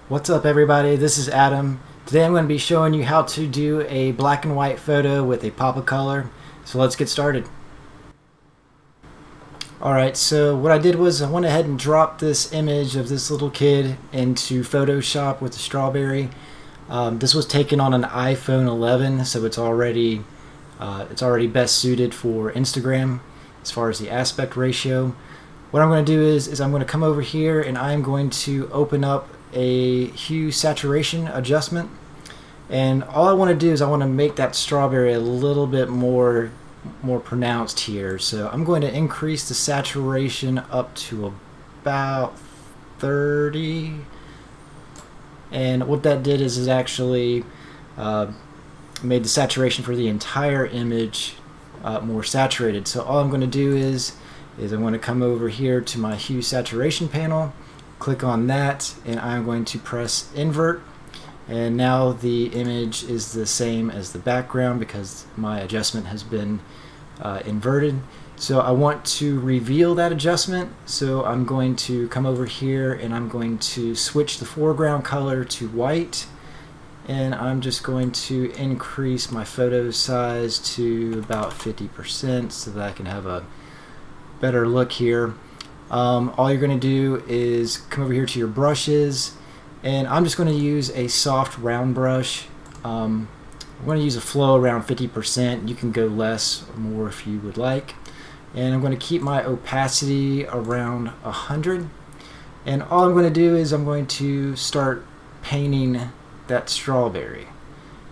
What's up everybody, this is Adam. Today I'm going to be showing you how to do a black and white photo with a pop of color. So let's get started. Alright, so what I did was I went ahead and dropped this image of this little kid into Photoshop with the strawberry. This was taken on an iPhone 11, so it's already best suited for Instagram as far as the aspect ratio. What I'm going to do is I'm going to come over here and I'm going to open up a hue saturation adjustment, and all I want to do is I want to make that strawberry a little bit more pronounced here. So I'm going to increase the saturation up to about 30, and what that did is it actually made the saturation for the entire image more saturated. So all I'm going to do is I'm going to come over here to my hue saturation panel, click on that, and I'm going to press invert, and now the image is the same as the background because my adjustment has been inverted. So I want to reveal that adjustment, so I'm going to come over here and I'm going to switch the foreground color to white, and I'm just going to increase my photo size to about 50% so that I can have a better look here. All you're going to do is come over here to your brushes, and I'm just going to use a soft round brush. I'm going to use a flow around 50%. You can go less or more if you would like. And I'm going to keep my opacity around 100. And all I'm going to do is I'm going to start painting that strawberry.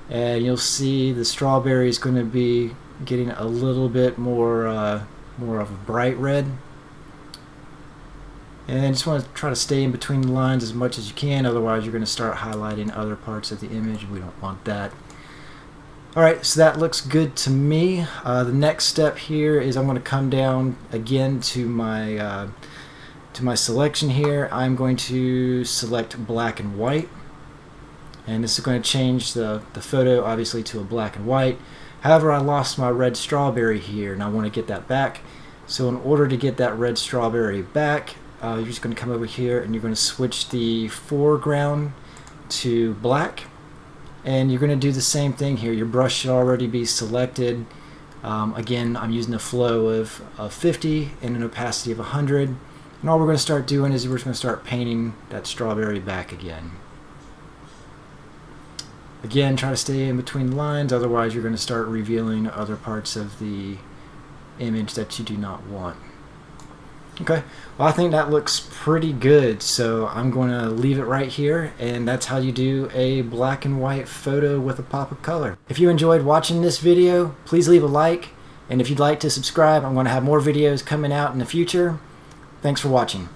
And you'll see the strawberry is going to be getting a little bit more of a bright red. And I just want to try to stay in between the lines as much as you can, otherwise you're going to start highlighting other parts of the image. We don't want that. Alright, so that looks good to me. The next step here is I'm going to come down again to my selection here. I'm going to select black and white, and this is going to change the photo obviously to a black and white. However, I lost my red strawberry here and I want to get that back. So in order to get that red strawberry back, you're just going to come over here and you're going to switch the foreground to black, and you're going to do the same thing here. Your brush should already be selected. Again, I'm using a flow of 50 and an opacity of 100, and all we're going to start doing is we're just going to start painting that strawberry back again. Again, try to stay in between the lines, otherwise you're going to start revealing other parts of the image that you do not want. Okay, well, I think that looks pretty good, so I'm going to leave it right here, and that's how you do a black and white photo with a pop of color. If you enjoyed watching this video, please leave a like, and if you'd like to subscribe, I'm going to have more videos coming out in the future. Thanks for watching.